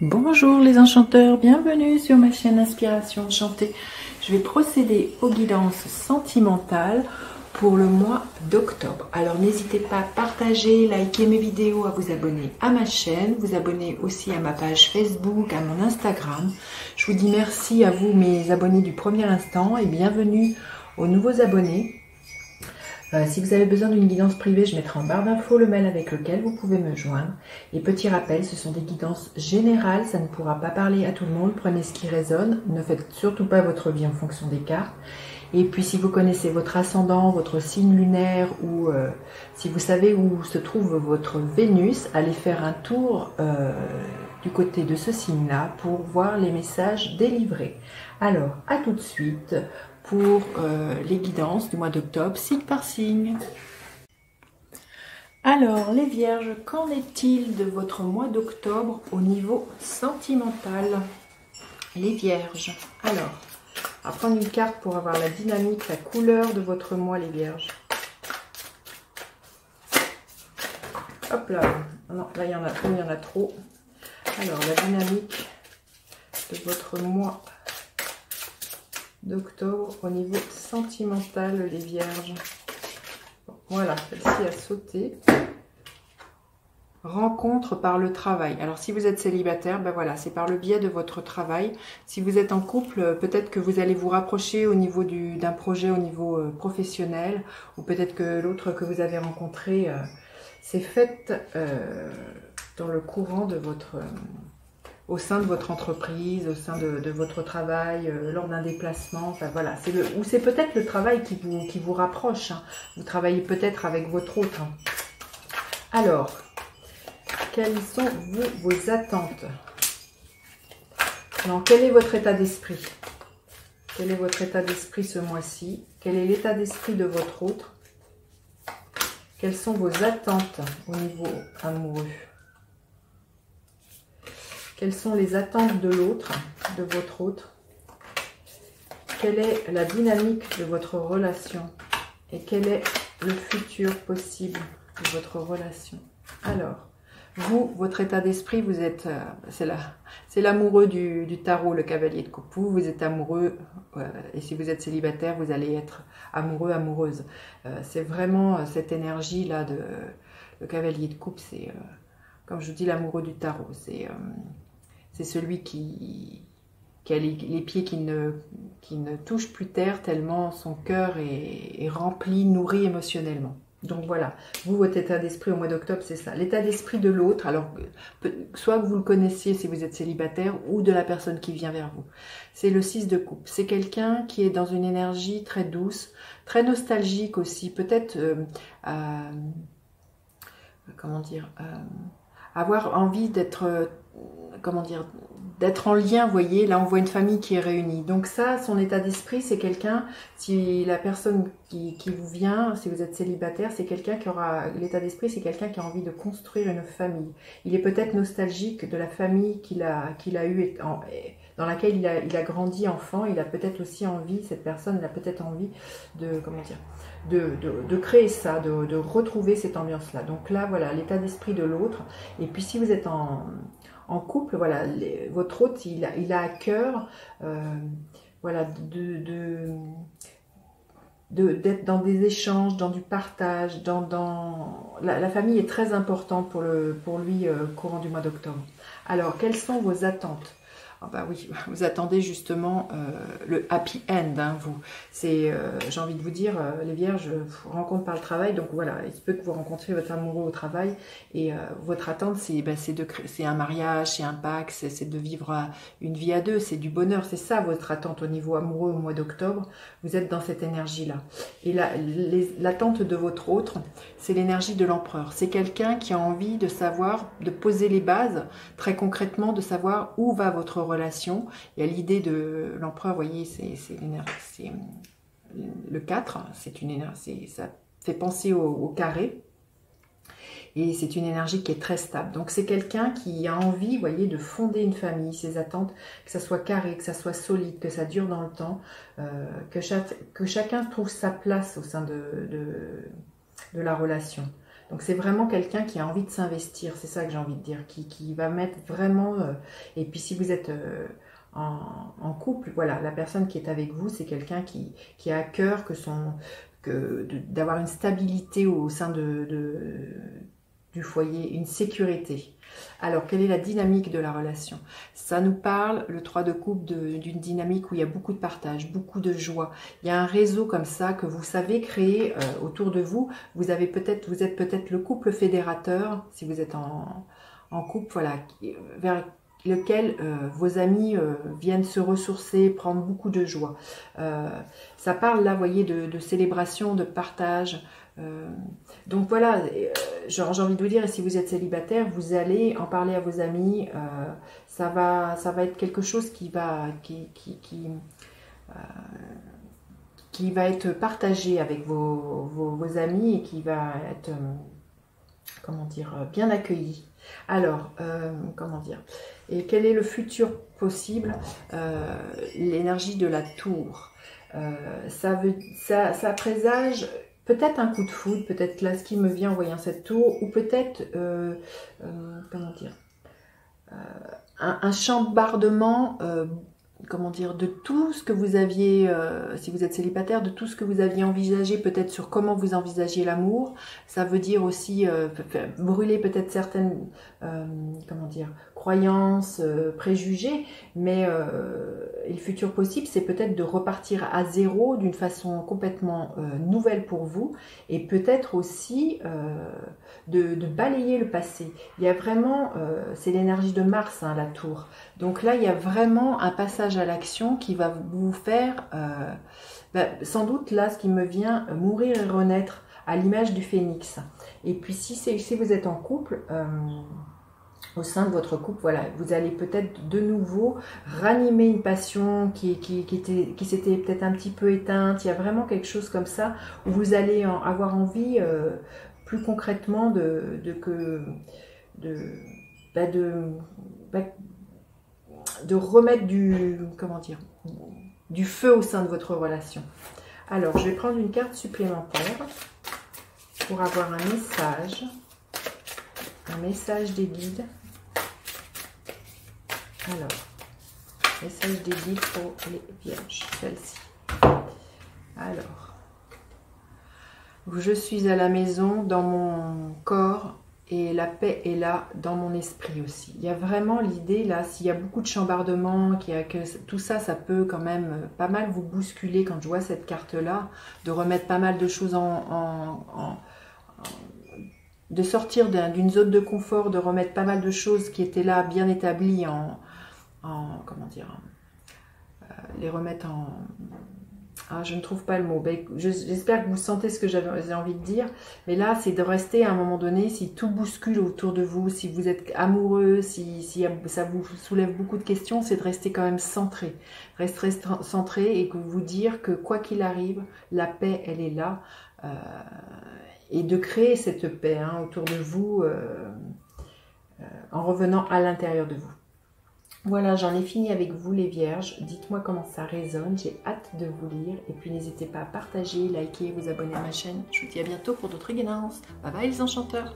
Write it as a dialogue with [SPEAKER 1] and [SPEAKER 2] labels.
[SPEAKER 1] Bonjour les enchanteurs, bienvenue sur ma chaîne Inspiration Enchantée. Je vais procéder aux guidances sentimentales pour le mois d'octobre. Alors n'hésitez pas à partager, liker mes vidéos, à vous abonner à ma chaîne, vous abonner aussi à ma page Facebook, à mon Instagram. Je vous dis merci à vous mes abonnés du premier instant et bienvenue aux nouveaux abonnés. Si vous avez besoin d'une guidance privée, je mettrai en barre d'infos le mail avec lequel vous pouvez me joindre. Et petit rappel, ce sont des guidances générales, ça ne pourra pas parler à tout le monde. Prenez ce qui résonne, ne faites surtout pas votre vie en fonction des cartes. Et puis si vous connaissez votre ascendant, votre signe lunaire ou si vous savez où se trouve votre Vénus, allez faire un tour du côté de ce signe-là pour voir les messages délivrés. Alors, à tout de suite pour les guidances du mois d'octobre, signe par signe. Alors, les Vierges, qu'en est-il de votre mois d'octobre au niveau sentimental? Les Vierges, alors, on va prendre une carte pour avoir la dynamique, la couleur de votre mois, les Vierges. Hop là, non, là il y en a trop. Alors, la dynamique de votre mois d'octobre au niveau sentimental, les Vierges. Bon, voilà, celle-ci a sauté. Rencontre par le travail. Alors si vous êtes célibataire, ben voilà, c'est par le biais de votre travail. Si vous êtes en couple, peut-être que vous allez vous rapprocher au niveau d'un projet au niveau professionnel, ou peut-être que l'autre que vous avez rencontré s'est faite dans le courant de votre au sein de votre entreprise, au sein de votre travail, lors d'un déplacement, enfin voilà, ou c'est peut-être le travail qui vous rapproche, hein. Vous travaillez peut-être avec votre autre. Hein. Alors, quelles sont vos attentes? Non, quel est votre état d'esprit? Quel est votre état d'esprit ce mois-ci? Quel est l'état d'esprit de votre autre? Quelles sont vos attentes au niveau amoureux? Quelles sont les attentes de l'autre, de votre autre? Quelle est la dynamique de votre relation? Et quel est le futur possible de votre relation? Alors, vous, votre état d'esprit, vous êtes, c'est l'amoureux du tarot, le cavalier de coupe. Vous êtes amoureux, et si vous êtes célibataire, vous allez être amoureux, amoureuse. C'est vraiment cette énergie-là, le cavalier de coupe, c'est, comme je vous dis, l'amoureux du tarot. C'est celui qui a les pieds qui ne touchent plus terre tellement son cœur est rempli, nourri émotionnellement. Donc voilà, vous, votre état d'esprit au mois d'octobre, c'est ça. L'état d'esprit de l'autre, alors soit que vous le connaissiez si vous êtes célibataire ou de la personne qui vient vers vous. C'est le 6 de coupe. C'est quelqu'un qui est dans une énergie très douce, très nostalgique aussi. Peut-être, comment dire, avoir envie d'être... comment dire, d'être en lien, vous voyez, là on voit une famille qui est réunie. Donc ça, son état d'esprit, c'est quelqu'un, si la personne qui vous vient, si vous êtes célibataire, c'est quelqu'un qui aura, l'état d'esprit, c'est quelqu'un qui a envie de construire une famille. Il est peut-être nostalgique de la famille qu'il a eue, dans laquelle il a grandi enfant. Il a peut-être aussi envie, cette personne, elle a peut-être envie de, comment dire, de créer ça, de retrouver cette ambiance-là. Donc là, voilà, l'état d'esprit de l'autre. Et puis si vous êtes en couple, voilà, votre hôte, il a à cœur, voilà, d'être dans des échanges, dans du partage, la famille est très importante pour lui courant du mois d'octobre. Alors, quelles sont vos attentes? Ah bah oui, vous attendez justement le happy end, hein, vous. C'est, j'ai envie de vous dire, les Vierges, rencontre par le travail. Donc voilà, il se peut que vous rencontriez votre amoureux au travail et votre attente, c'est un mariage, c'est un pacte, c'est de vivre une vie à deux, c'est du bonheur. C'est ça votre attente au niveau amoureux au mois d'octobre. Vous êtes dans cette énergie-là. Et l'attente de votre autre, c'est l'énergie de l'empereur. C'est quelqu'un qui a envie de savoir, de poser les bases, très concrètement, de savoir où va votre relation. Il y a l'idée de l'empereur, vous voyez, c'est le 4, c'est une énergie, ça fait penser au carré. Et c'est une énergie qui est très stable. Donc c'est quelqu'un qui a envie, vous voyez, de fonder une famille, ses attentes, que ça soit carré, que ça soit solide, que ça dure dans le temps, que chacun trouve sa place au sein de la relation. Donc c'est vraiment quelqu'un qui a envie de s'investir, c'est ça que j'ai envie de dire, qui va mettre vraiment... et puis si vous êtes en couple, voilà, la personne qui est avec vous, c'est quelqu'un qui a à cœur d'avoir une stabilité au sein du foyer, une sécurité. Alors, quelle est la dynamique de la relation? Ça nous parle, le 3 de coupe, d'une dynamique où il y a beaucoup de partage, beaucoup de joie. Il y a un réseau comme ça que vous savez créer autour de vous. Vous êtes peut-être le couple fédérateur, si vous êtes en couple, voilà, vers lequel vos amis viennent se ressourcer, prendre beaucoup de joie. Ça parle là, vous voyez, de célébration, de partage. Donc voilà, j'ai envie de vous dire, et si vous êtes célibataire, vous allez en parler à vos amis, ça va être quelque chose qui va être partagé avec vos amis et qui va être, comment dire, bien accueilli. Alors, comment dire, et quel est le futur possible? L'énergie de la tour, ça présage peut-être un coup de foudre, peut-être là ce qui me vient en voyant cette tour, ou peut-être, comment dire, un chambardement, comment dire, de tout ce que vous aviez, si vous êtes célibataire, de tout ce que vous aviez envisagé, peut-être sur comment vous envisagiez l'amour. Ça veut dire aussi brûler peut-être certaines, comment dire, croyances, préjugés, mais le futur possible, c'est peut-être de repartir à zéro d'une façon complètement nouvelle pour vous, et peut-être aussi de balayer le passé. Il y a vraiment, c'est l'énergie de Mars, hein, la tour. Donc là, il y a vraiment un passage à l'action qui va vous faire, sans doute là, ce qui me vient, mourir et renaître à l'image du phénix. Et puis si vous êtes en couple, au sein de votre couple, voilà, vous allez peut-être de nouveau ranimer une passion qui s'était peut-être un petit peu éteinte. Il y a vraiment quelque chose comme ça où vous allez avoir envie, plus concrètement, de remettre du feu au sein de votre relation. Alors, je vais prendre une carte supplémentaire pour avoir un message des guides. Alors, message des guides pour les vierges, celle-ci. Alors, je suis à la maison dans mon corps et la paix est là dans mon esprit aussi. Il y a vraiment l'idée là, s'il y a beaucoup de chambardements, tout ça, ça peut quand même pas mal vous bousculer quand je vois cette carte-là, de remettre pas mal de choses de sortir d'une zone de confort, de remettre pas mal de choses qui étaient là bien établies comment dire, les remettre je ne trouve pas le mot. J'espère que vous sentez ce que j'ai envie de dire. Mais là, c'est de rester à un moment donné, si tout bouscule autour de vous, si vous êtes amoureux, si ça vous soulève beaucoup de questions, c'est de rester quand même centré. Rester centré et vous dire que quoi qu'il arrive, la paix, elle est là. Et de créer cette paix autour de vous en revenant à l'intérieur de vous. Voilà, j'en ai fini avec vous les vierges. Dites-moi comment ça résonne, j'ai hâte de vous lire. Et puis n'hésitez pas à partager, liker, vous abonner à ma chaîne. Je vous dis à bientôt pour d'autres guidances. Bye bye les enchanteurs.